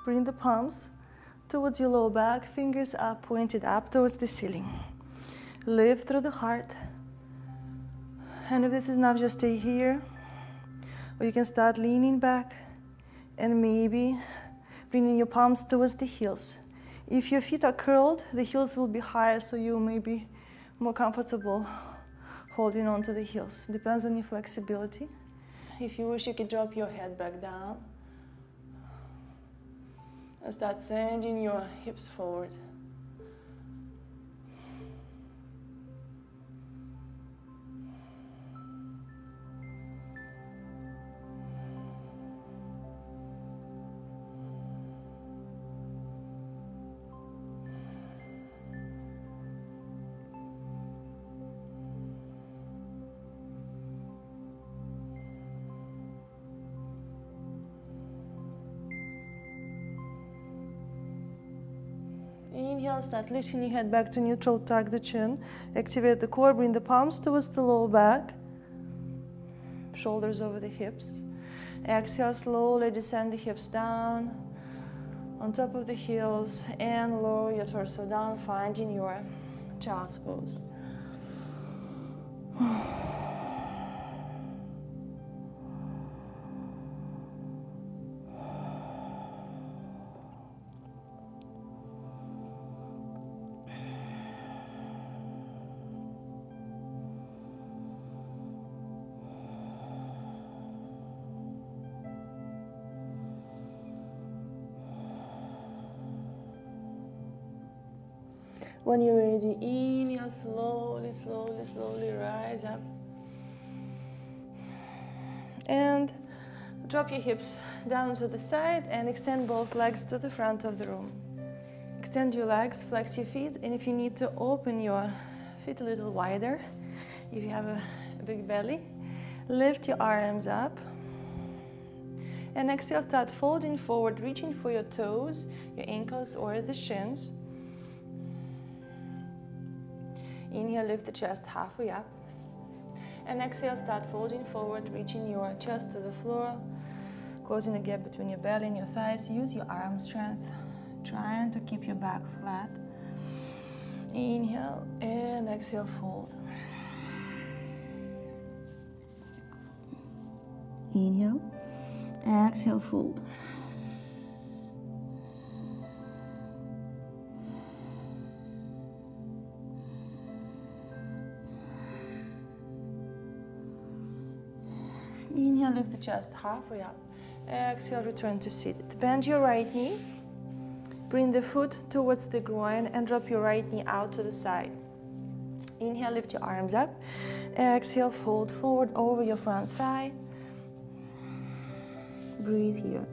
bring the palms towards your lower back, fingers up, pointed up towards the ceiling. Lift through the heart. And if this is enough, just stay here. Or you can start leaning back and maybe bringing your palms towards the heels. If your feet are curled, the heels will be higher, so you may be more comfortable holding on to the heels. Depends on your flexibility. If you wish, you can drop your head back down and start sending your hips forward. Inhale, start lifting your head back to neutral, tuck the chin, activate the core, bring the palms towards the lower back, shoulders over the hips. Exhale, slowly descend the hips down on top of the heels and lower your torso down, finding your child's pose. When you're ready, inhale, slowly, slowly, slowly rise up. And drop your hips down to the side and extend both legs to the front of the room. Extend your legs, flex your feet, and if you need to, open your feet a little wider. If you have a big belly, lift your arms up. And exhale, start folding forward, reaching for your toes, your ankles, or the shins. Inhale, lift the chest halfway up. And exhale, start folding forward, reaching your chest to the floor, closing the gap between your belly and your thighs. Use your arm strength, trying to keep your back flat. Inhale and exhale, fold. Inhale, exhale, fold. Inhale, lift the chest halfway up. Exhale, return to seated. Bend your right knee. Bring the foot towards the groin and drop your right knee out to the side. Inhale, lift your arms up. Exhale, fold forward over your front thigh. Breathe here.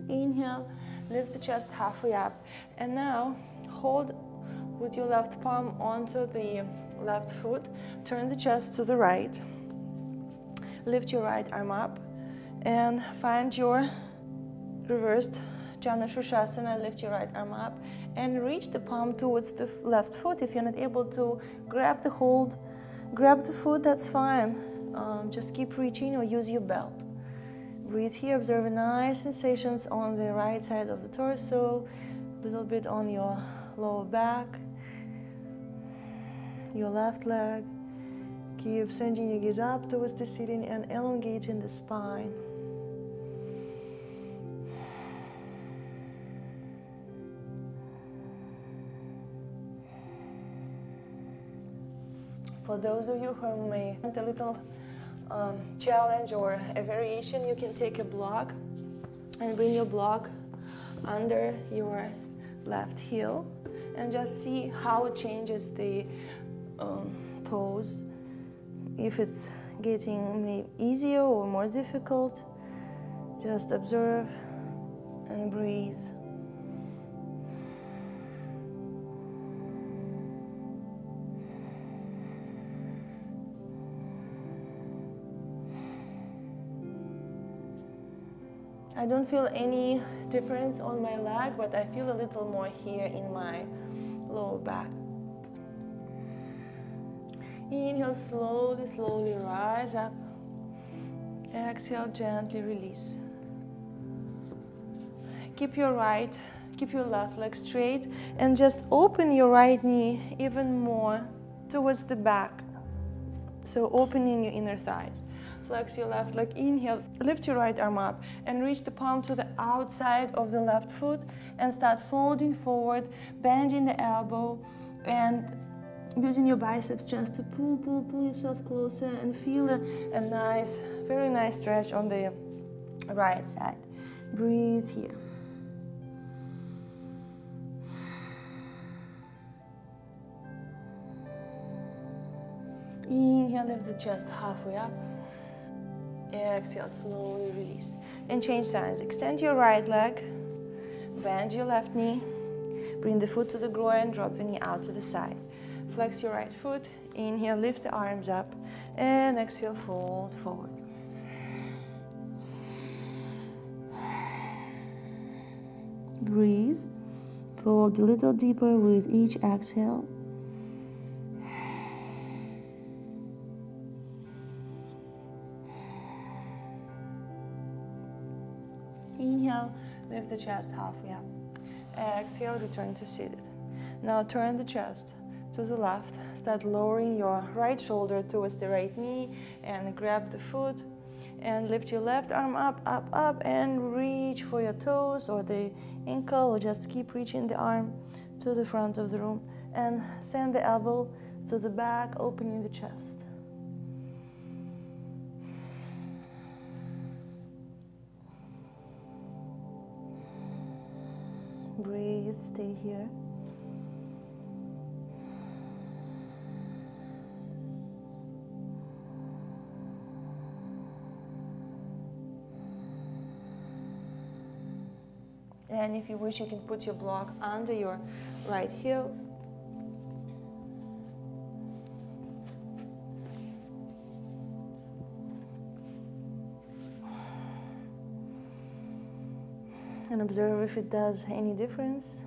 Inhale, lift the chest halfway up. And now hold with your left palm onto the left foot. Turn the chest to the right. Lift your right arm up and find your reversed Janushrashasana. Lift your right arm up and reach the palm towards the left foot. If you're not able to grab the hold, grab the foot, that's fine. Just keep reaching or use your belt. Breathe here, observe nice sensations on the right side of the torso, a little bit on your lower back, your left leg. Keep sending your gaze up towards the ceiling and elongating the spine. For those of you who may want a little challenge or a variation, you can take a block and bring your block under your left heel and just see how it changes the pose. If it's getting easier or more difficult, just observe and breathe. I don't feel any difference on my leg, but I feel a little more here in my lower back. Inhale, slowly, slowly rise up. Exhale, gently release. Keep your left leg straight and just open your right knee even more towards the back. So opening your inner thighs. Flex your left leg, inhale, lift your right arm up and reach the palm to the outside of the left foot and start folding forward, bending the elbow and using your biceps just to pull yourself closer and feel a nice, very nice stretch on the right side. Breathe here. Inhale, lift the chest halfway up. Exhale, slowly release. And change sides. Extend your right leg, bend your left knee, bring the foot to the groin, drop the knee out to the side. Flex your right foot, inhale, lift the arms up, and exhale, fold forward. Breathe, fold a little deeper with each exhale. Inhale, lift the chest halfway up. Exhale, return to seated. Now turn the chest to the left. Start lowering your right shoulder towards the right knee and grab the foot and lift your left arm up, up, and reach for your toes or the ankle, or just keep reaching the arm to the front of the room and send the elbow to the back, opening the chest. Breathe, stay here. And if you wish, you can put your block under your right heel. And observe if it does any difference.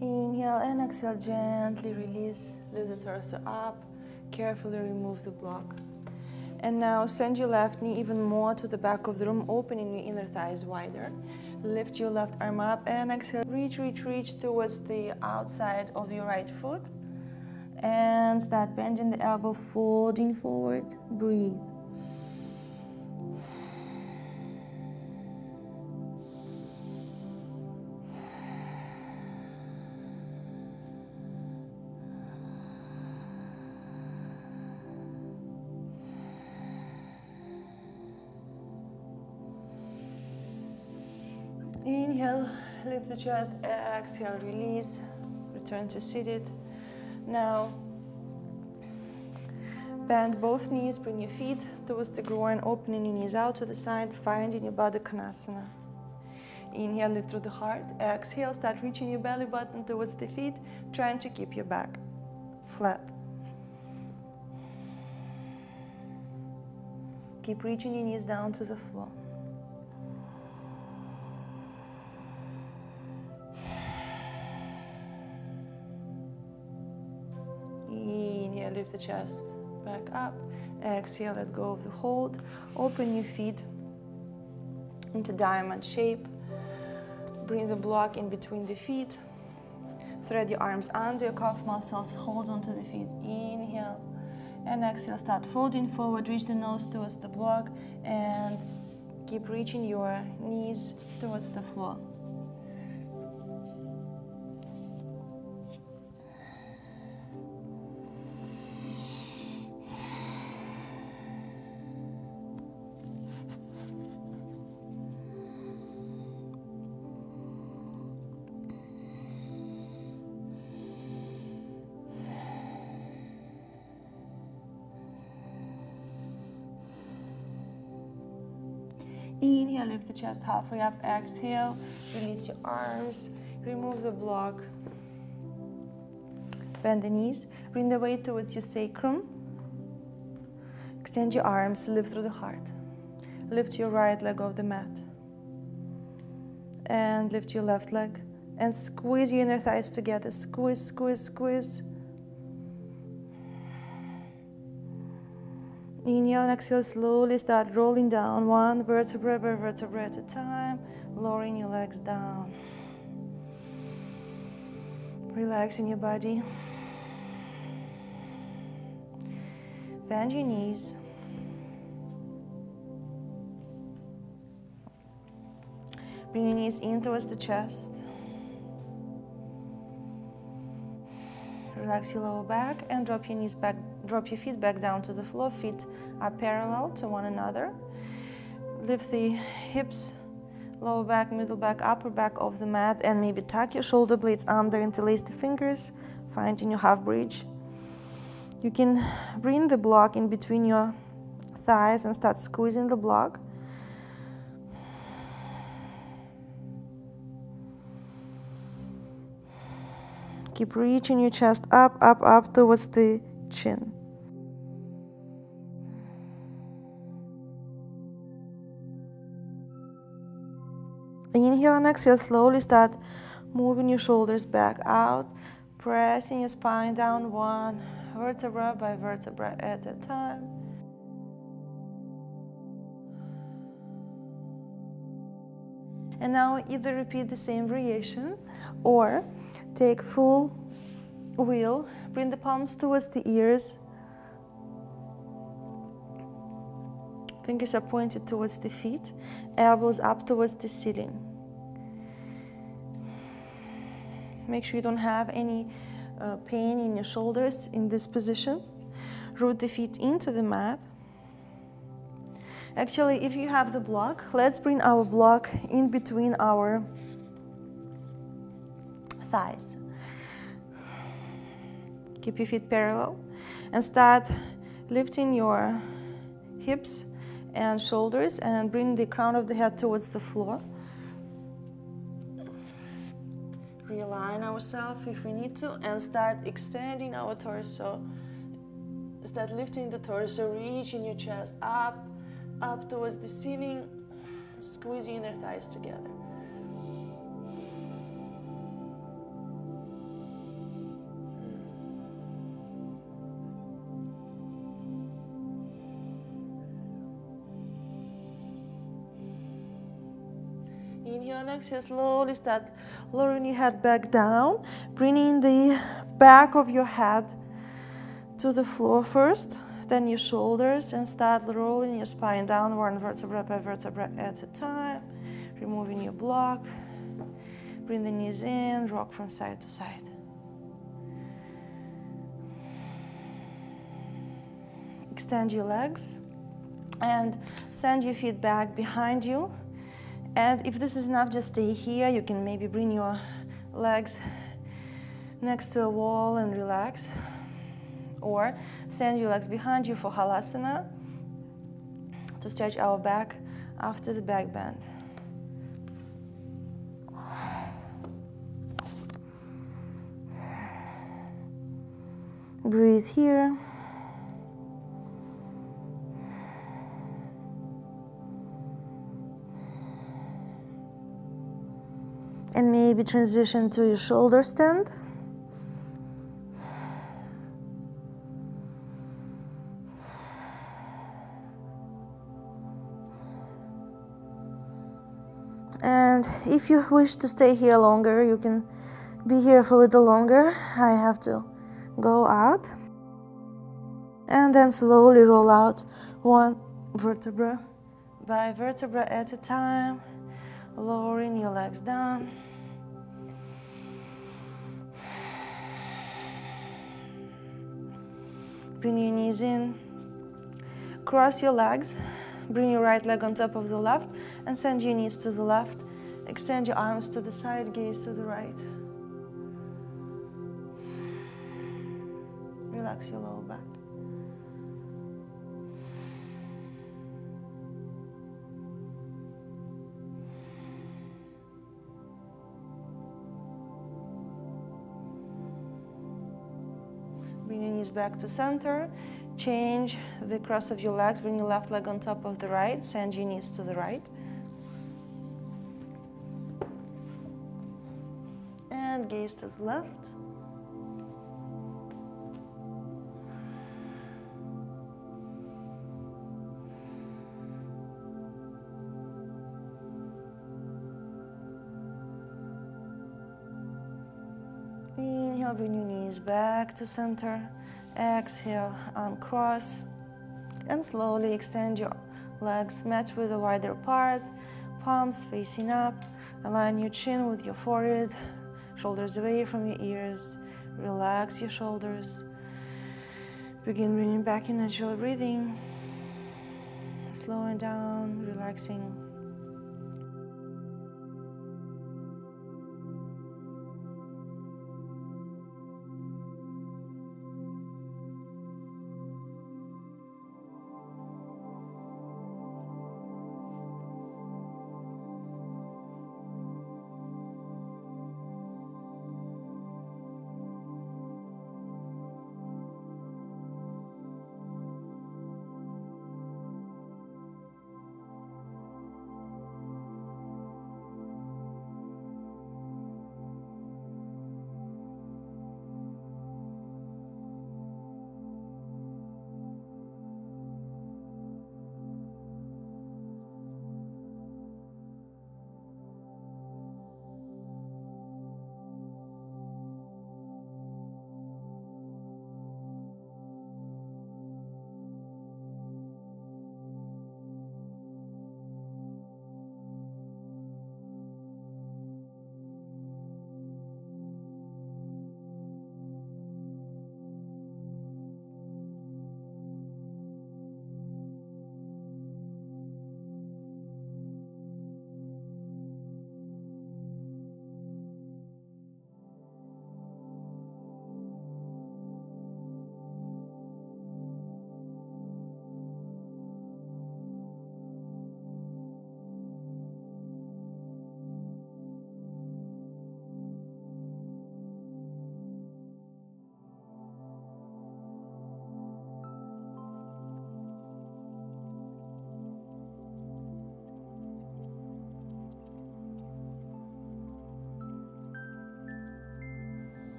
Inhale and exhale, gently release, lift the torso up, carefully remove the block. And now send your left knee even more to the back of the room, opening your inner thighs wider. Lift your left arm up and exhale, reach towards the outside of your right foot. And start bending the elbow, folding forward, breathe. Inhale, lift the chest, exhale, release, return to seated. Now, bend both knees, bring your feet towards the groin, opening your knees out to the side, finding your Baddha Konasana. Inhale, lift through the heart. Exhale, start reaching your belly button towards the feet, trying to keep your back flat. Keep reaching your knees down to the floor. Inhale, lift the chest back up. Exhale, let go of the hold. Open your feet into diamond shape. Bring the block in between the feet. Thread your arms under your calf muscles. Hold onto the feet. Inhale. And exhale, start folding forward, reach the nose towards the block, and keep reaching your knees towards the floor. Inhale, lift the chest halfway up. Exhale, release your arms, remove the block. Bend the knees, bring the weight towards your sacrum. Extend your arms, lift through the heart. Lift your right leg off the mat. And lift your left leg. And squeeze your inner thighs together. Squeeze, squeeze, squeeze. Inhale and exhale, slowly start rolling down one vertebra by vertebra at a time, lowering your legs down. Relaxing your body. Bend your knees. Bring your knees in towards the chest. Relax your lower back and drop your knees back. Drop your feet back down to the floor. Feet are parallel to one another. Lift the hips, lower back, middle back, upper back off the mat, and maybe tuck your shoulder blades under, interlace the fingers, finding your half bridge. You can bring the block in between your thighs and start squeezing the block. Keep reaching your chest up, up, up towards the chin. Inhale and exhale, slowly start moving your shoulders back out, pressing your spine down one vertebra by vertebra at a time. And now either repeat the same variation or take full wheel, bring the palms towards the ears. Fingers are pointed towards the feet, elbows up towards the ceiling. Make sure you don't have any pain in your shoulders in this position. Root the feet into the mat. Actually, if you have the block, let's bring our block in between our thighs. Keep your feet parallel and start lifting your hips and shoulders and bring the crown of the head towards the floor. Realign ourselves if we need to and start extending our torso. Start lifting the torso, reaching your chest up, up towards the ceiling, squeezing inner thighs together. Inhale and exhale, slowly start lowering your head back down, bringing the back of your head to the floor first, then your shoulders, and start rolling your spine down one vertebra by vertebra at a time, removing your block. Bring the knees in, rock from side to side. Extend your legs and send your feet back behind you. And if this is enough, just stay here. You can maybe bring your legs next to a wall and relax. Or send your legs behind you for Halasana to stretch our back after the back bend. Breathe here. And maybe transition to your shoulder stand. And if you wish to stay here longer, you can be here for a little longer. I have to go out. And then slowly roll out one vertebra by vertebra at a time, lowering your legs down. Bring your knees in, cross your legs, bring your right leg on top of the left and send your knees to the left. Extend your arms to the side, gaze to the right. Relax your lower back. Bring your knees back to center. Change the cross of your legs. Bring your left leg on top of the right. Send your knees to the right. And gaze to the left. Inhale, bring your knees back to center. Exhale, uncross. And slowly extend your legs, match with a wider part. Palms facing up. Align your chin with your forehead. Shoulders away from your ears. Relax your shoulders. Begin bringing back your natural breathing. Slowing down, relaxing.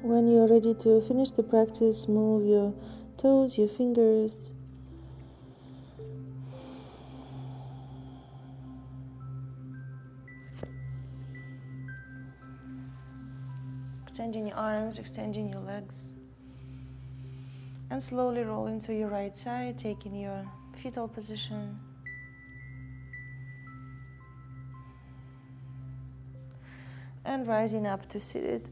When you're ready to finish the practice, move your toes, your fingers. Extending your arms, extending your legs. And slowly roll into your right side, taking your fetal position. And rising up to seated.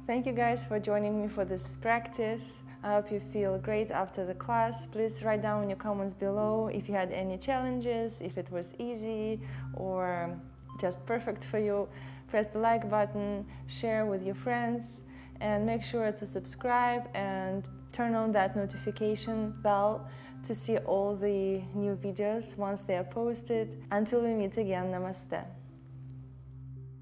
Thank you guys for joining me for this practice. I hope you feel great after the class. Please write down in your comments below if you had any challenges, if it was easy or just perfect for you. Press the like button, share with your friends, and make sure to subscribe and turn on that notification bell to see all the new videos once they are posted. Until we meet again, namaste.